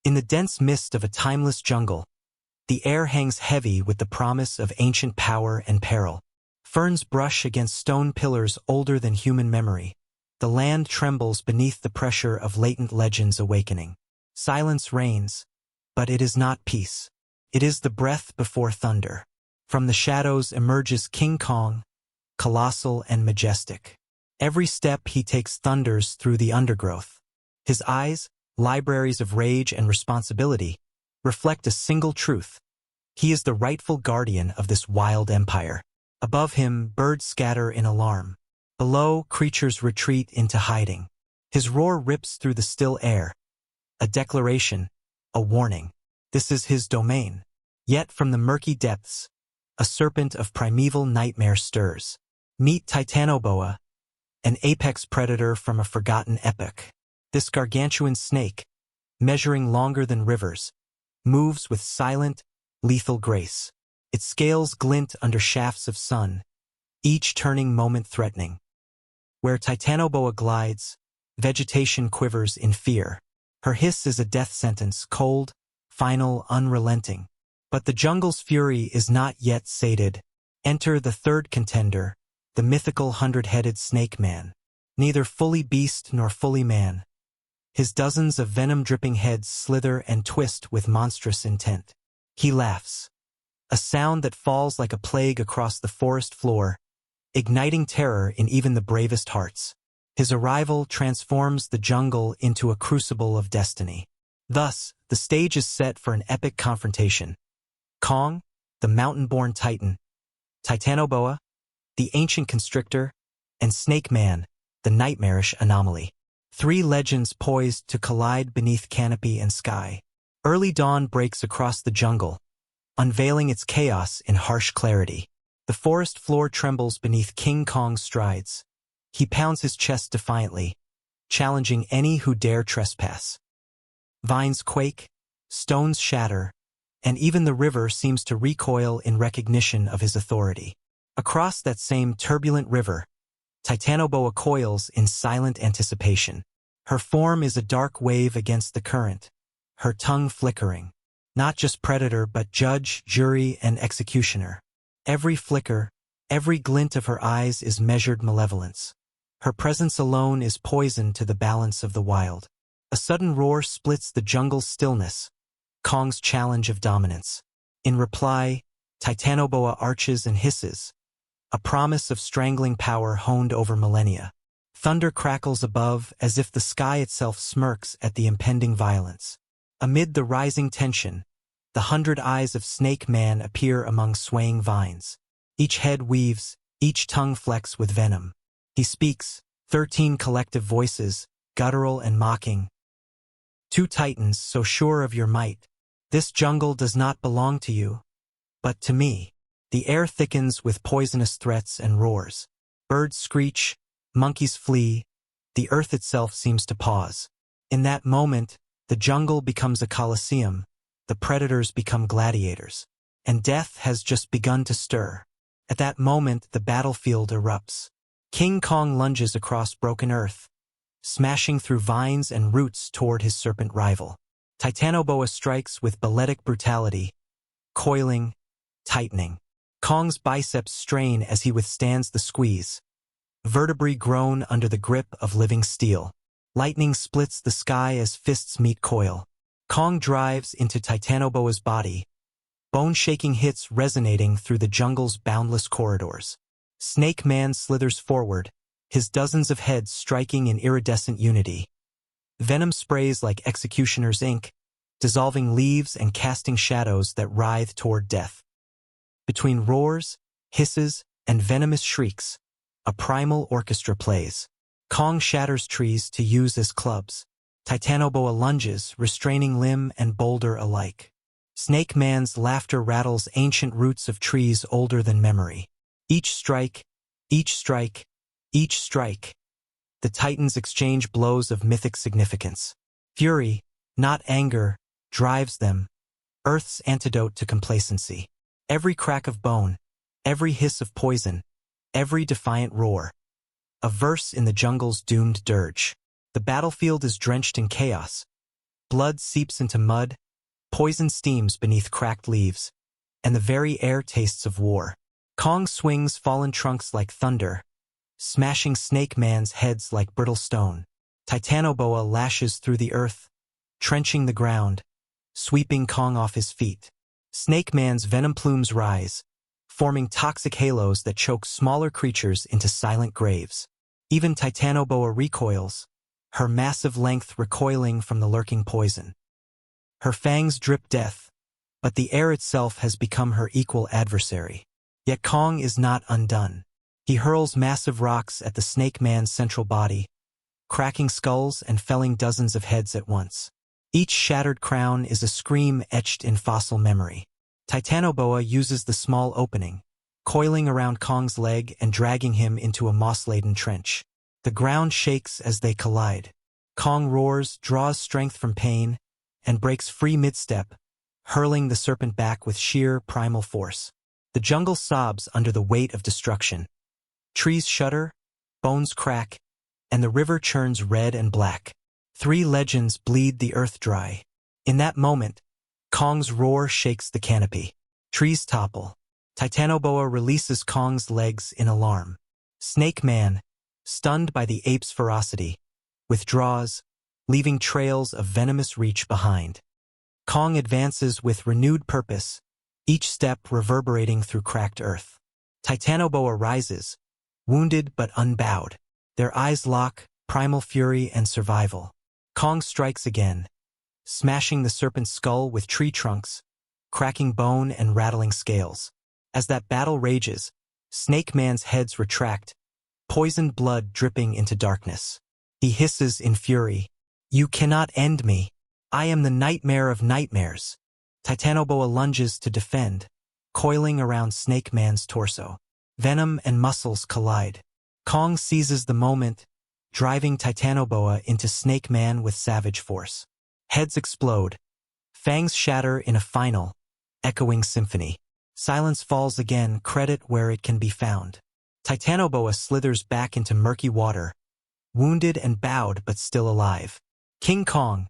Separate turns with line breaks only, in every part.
In the dense mist of a timeless jungle, the air hangs heavy with the promise of ancient power and peril. Ferns brush against stone pillars older than human memory. The land trembles beneath the pressure of latent legends awakening. Silence reigns, but it is not peace. It is the breath before thunder. From the shadows emerges King Kong, colossal and majestic. Every step he takes thunders through the undergrowth. His eyes, libraries of rage and responsibility, reflect a single truth. He is the rightful guardian of this wild empire. Above him, birds scatter in alarm. Below, creatures retreat into hiding. His roar rips through the still air. A declaration, a warning. This is his domain. Yet from the murky depths, a serpent of primeval nightmare stirs. Meet Titanoboa, an apex predator from a forgotten epoch. This gargantuan snake, measuring longer than rivers, moves with silent, lethal grace. Its scales glint under shafts of sun, each turning moment threatening. Where Titanoboa glides, vegetation quivers in fear. Her hiss is a death sentence, cold, final, unrelenting. But the jungle's fury is not yet sated. Enter the third contender, the mythical hundred-headed snake man. Neither fully beast nor fully man. His dozens of venom-dripping heads slither and twist with monstrous intent. He laughs. A sound that falls like a plague across the forest floor, igniting terror in even the bravest hearts. His arrival transforms the jungle into a crucible of destiny. Thus, the stage is set for an epic confrontation. Kong, the mountain-born titan, Titanoboa, the ancient constrictor, and Snake Man, the nightmarish anomaly. Three legends poised to collide beneath canopy and sky. Early dawn breaks across the jungle, unveiling its chaos in harsh clarity. The forest floor trembles beneath King Kong's strides. He pounds his chest defiantly, challenging any who dare trespass. Vines quake, stones shatter, and even the river seems to recoil in recognition of his authority. Across that same turbulent river, Titanoboa coils in silent anticipation. Her form is a dark wave against the current, her tongue flickering. Not just predator but judge, jury, and executioner. Every flicker, every glint of her eyes is measured malevolence. Her presence alone is poison to the balance of the wild. A sudden roar splits the jungle's stillness, Kong's challenge of dominance. In reply, Titanoboa arches and hisses, a promise of strangling power honed over millennia. Thunder crackles above as if the sky itself smirks at the impending violence. Amid the rising tension, the 100 eyes of Snake Man appear among swaying vines. Each head weaves, each tongue flecks with venom. He speaks, 13 collective voices, guttural and mocking. Two titans so sure of your might. This jungle does not belong to you, but to me. The air thickens with poisonous threats and roars. Birds screech, monkeys flee, the earth itself seems to pause. In that moment, the jungle becomes a coliseum, the predators become gladiators, and death has just begun to stir. At that moment, the battlefield erupts. King Kong lunges across broken earth, smashing through vines and roots toward his serpent rival. Titanoboa strikes with balletic brutality, coiling, tightening. Kong's biceps strain as he withstands the squeeze. Vertebrae groan under the grip of living steel. Lightning splits the sky as fists meet coil. Kong drives into Titanoboa's body, bone-shaking hits resonating through the jungle's boundless corridors. Snake Man slithers forward, his dozens of heads striking in iridescent unity. Venom sprays like executioner's ink, dissolving leaves and casting shadows that writhe toward death. Between roars, hisses, and venomous shrieks, a primal orchestra plays. Kong shatters trees to use as clubs. Titanoboa lunges, restraining limb and boulder alike. Snake Man's laughter rattles ancient roots of trees older than memory. Each strike, each strike, each strike. The titans exchange blows of mythic significance. Fury, not anger, drives them, Earth's antidote to complacency. Every crack of bone, every hiss of poison, every defiant roar. A verse in the jungle's doomed dirge. The battlefield is drenched in chaos. Blood seeps into mud, poison steams beneath cracked leaves, and the very air tastes of war. Kong swings fallen trunks like thunder, smashing Snake Man's heads like brittle stone. Titanoboa lashes through the earth, trenching the ground, sweeping Kong off his feet. Snake Man's venom plumes rise, forming toxic halos that choke smaller creatures into silent graves. Even Titanoboa recoils, her massive length recoiling from the lurking poison. Her fangs drip death, but the air itself has become her equal adversary. Yet Kong is not undone. He hurls massive rocks at the Snake Man's central body, cracking skulls and felling dozens of heads at once. Each shattered crown is a scream etched in fossil memory. Titanoboa uses the small opening, coiling around Kong's leg and dragging him into a moss-laden trench. The ground shakes as they collide. Kong roars, draws strength from pain, and breaks free mid-step, hurling the serpent back with sheer primal force. The jungle sobs under the weight of destruction. Trees shudder, bones crack, and the river churns red and black. 3 legends bleed the earth dry. In that moment, Kong's roar shakes the canopy. Trees topple. Titanoboa releases Kong's legs in alarm. Snake Man, stunned by the ape's ferocity, withdraws, leaving trails of venomous reach behind. Kong advances with renewed purpose, each step reverberating through cracked earth. Titanoboa rises, wounded but unbowed. Their eyes lock, primal fury and survival. Kong strikes again, smashing the serpent's skull with tree trunks, cracking bone and rattling scales. As that battle rages, Snake Man's heads retract, poisoned blood dripping into darkness. He hisses in fury, "You cannot end me. I am the nightmare of nightmares." Titanoboa lunges to defend, coiling around Snake Man's torso. Venom and muscles collide. Kong seizes the moment, driving Titanoboa into Snake Man with savage force. Heads explode. Fangs shatter in a final, echoing symphony. Silence falls again, credit where it can be found. Titanoboa slithers back into murky water, wounded and bowed but still alive. King Kong,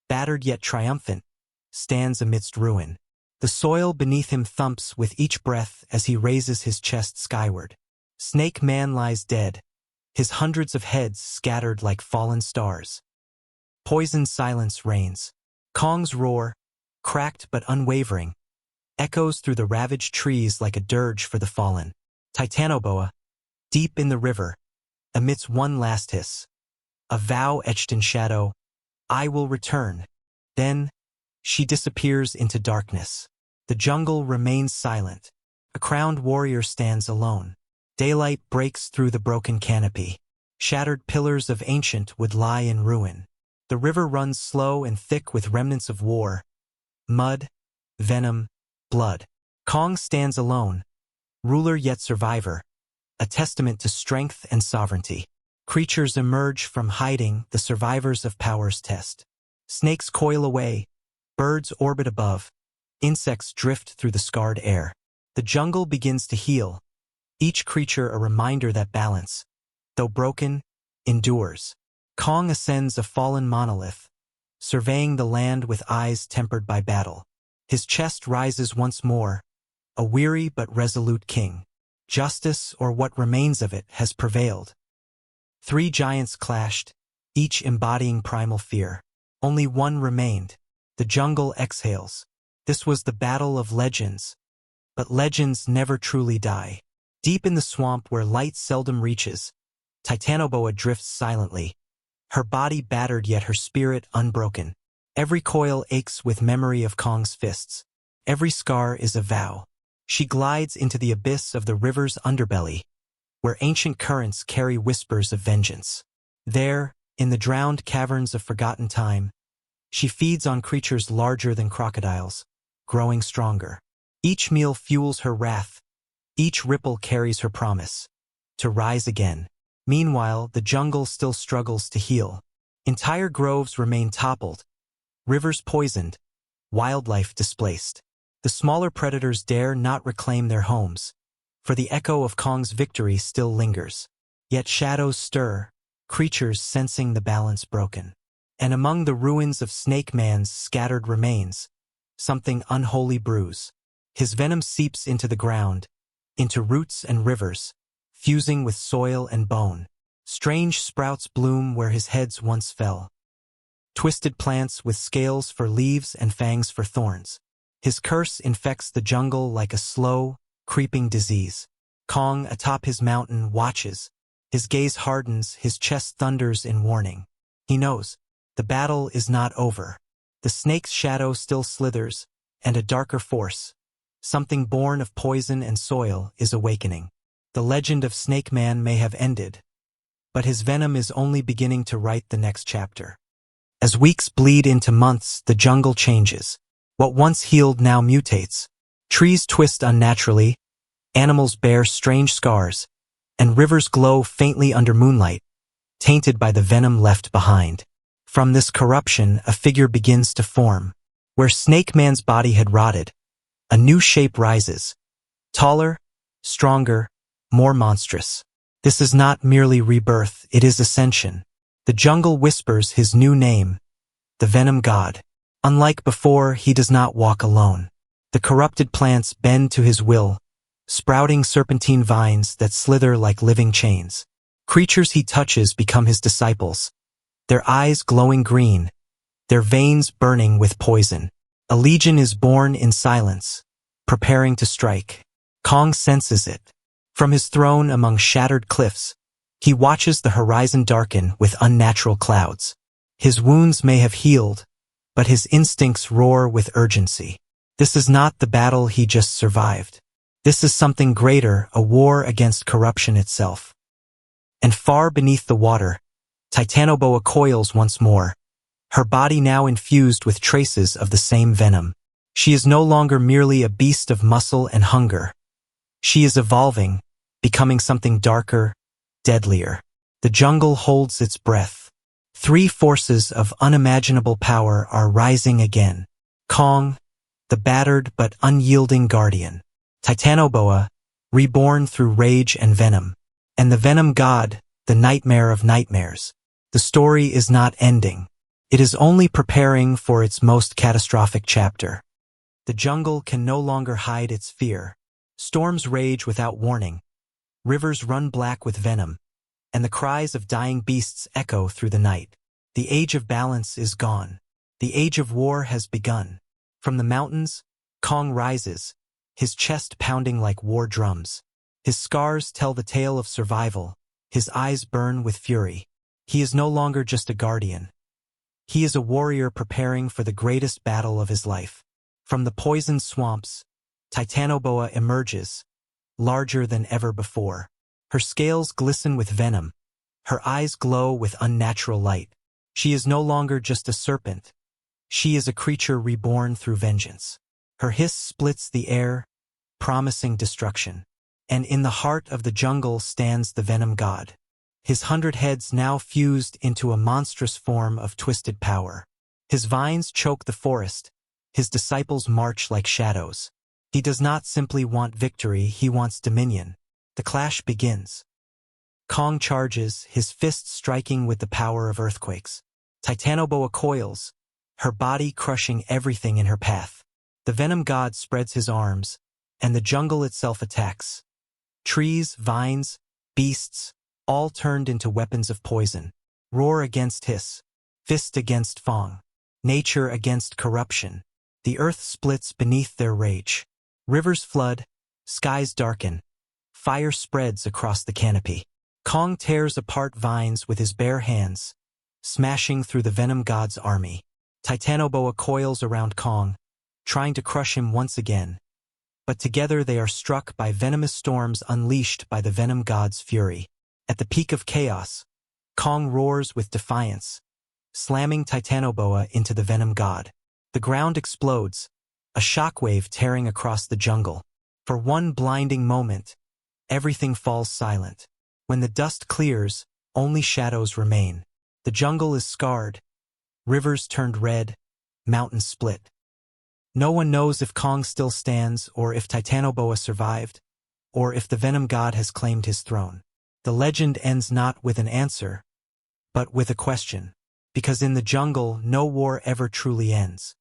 battered yet triumphant, stands amidst ruin. The soil beneath him thumps with each breath as he raises his chest skyward. Snake Man lies dead, his hundreds of heads scattered like fallen stars. Poisoned silence reigns. Kong's roar, cracked but unwavering, echoes through the ravaged trees like a dirge for the fallen. Titanoboa, deep in the river, emits one last hiss. A vow etched in shadow, "I will return." Then, she disappears into darkness. The jungle remains silent. A crowned warrior stands alone. Daylight breaks through the broken canopy. Shattered pillars of ancient would lie in ruin. The river runs slow and thick with remnants of war. Mud, venom, blood. Kong stands alone, ruler yet survivor, a testament to strength and sovereignty. Creatures emerge from hiding, the survivors of power's test. Snakes coil away, birds orbit above, insects drift through the scarred air. The jungle begins to heal, each creature a reminder that balance, though broken, endures. Kong ascends a fallen monolith, surveying the land with eyes tempered by battle. His chest rises once more, a weary but resolute king. Justice, or what remains of it, has prevailed. 3 giants clashed, each embodying primal fear. Only one remained. The jungle exhales. This was the battle of legends. But legends never truly die. Deep in the swamp where light seldom reaches, Titanoboa drifts silently, her body battered yet her spirit unbroken. Every coil aches with memory of Kong's fists. Every scar is a vow. She glides into the abyss of the river's underbelly, where ancient currents carry whispers of vengeance. There, in the drowned caverns of forgotten time, she feeds on creatures larger than crocodiles, growing stronger. Each meal fuels her wrath. Each ripple carries her promise to rise again. Meanwhile, the jungle still struggles to heal. Entire groves remain toppled, rivers poisoned, wildlife displaced. The smaller predators dare not reclaim their homes, for the echo of Kong's victory still lingers. Yet shadows stir, creatures sensing the balance broken. And among the ruins of Snake Man's scattered remains, something unholy brews. His venom seeps into the ground, into roots and rivers, fusing with soil and bone. Strange sprouts bloom where his heads once fell. Twisted plants with scales for leaves and fangs for thorns. His curse infects the jungle like a slow, creeping disease. Kong, atop his mountain, watches. His gaze hardens, his chest thunders in warning. He knows. The battle is not over. The snake's shadow still slithers, and a darker force, something born of poison and soil, is awakening. The legend of Snake Man may have ended, but his venom is only beginning to write the next chapter. As weeks bleed into months, the jungle changes. What once healed now mutates. Trees twist unnaturally, animals bear strange scars, and rivers glow faintly under moonlight, tainted by the venom left behind. From this corruption, a figure begins to form. Where Snake Man's body had rotted, a new shape rises. Taller, stronger, more monstrous. This is not merely rebirth, it is ascension. The jungle whispers his new name, the Venom God. Unlike before, he does not walk alone. The corrupted plants bend to his will, sprouting serpentine vines that slither like living chains. Creatures he touches become his disciples, their eyes glowing green, their veins burning with poison. A legion is born in silence, preparing to strike. Kong senses it. From his throne among shattered cliffs, he watches the horizon darken with unnatural clouds. His wounds may have healed, but his instincts roar with urgency. This is not the battle he just survived. This is something greater, a war against corruption itself. And far beneath the water, Titanoboa coils once more, her body now infused with traces of the same venom. She is no longer merely a beast of muscle and hunger. She is evolving, becoming something darker, deadlier. The jungle holds its breath. Three forces of unimaginable power are rising again. Kong, the battered but unyielding guardian. Titanoboa, reborn through rage and venom. And the Venom God, the nightmare of nightmares. The story is not ending. It is only preparing for its most catastrophic chapter. The jungle can no longer hide its fear. Storms rage without warning. Rivers run black with venom, and the cries of dying beasts echo through the night. The age of balance is gone. The age of war has begun. From the mountains, Kong rises, his chest pounding like war drums. His scars tell the tale of survival. His eyes burn with fury. He is no longer just a guardian. He is a warrior preparing for the greatest battle of his life. From the poisoned swamps, Titanoboa emerges, larger than ever before. Her scales glisten with venom. Her eyes glow with unnatural light. She is no longer just a serpent. She is a creature reborn through vengeance. Her hiss splits the air, promising destruction. And in the heart of the jungle stands the Venom God. His 100 heads now fused into a monstrous form of twisted power. His vines choke the forest. His disciples march like shadows. He does not simply want victory, he wants dominion. The clash begins. Kong charges, his fists striking with the power of earthquakes. Titanoboa coils, her body crushing everything in her path. The Venom God spreads his arms, and the jungle itself attacks. Trees, vines, beasts, all turned into weapons of poison. Roar against hiss, fist against fang, nature against corruption. The earth splits beneath their rage. Rivers flood, skies darken, fire spreads across the canopy. Kong tears apart vines with his bare hands, smashing through the Venom God's army. Titanoboa coils around Kong, trying to crush him once again. But together they are struck by venomous storms unleashed by the Venom God's fury. At the peak of chaos, Kong roars with defiance, slamming Titanoboa into the Venom God. The ground explodes, a shockwave tearing across the jungle. For one blinding moment, everything falls silent. When the dust clears, only shadows remain. The jungle is scarred, rivers turned red, mountains split. No one knows if Kong still stands, or if Titanoboa survived, or if the Venom God has claimed his throne. The legend ends not with an answer, but with a question. because in the jungle no war ever truly ends.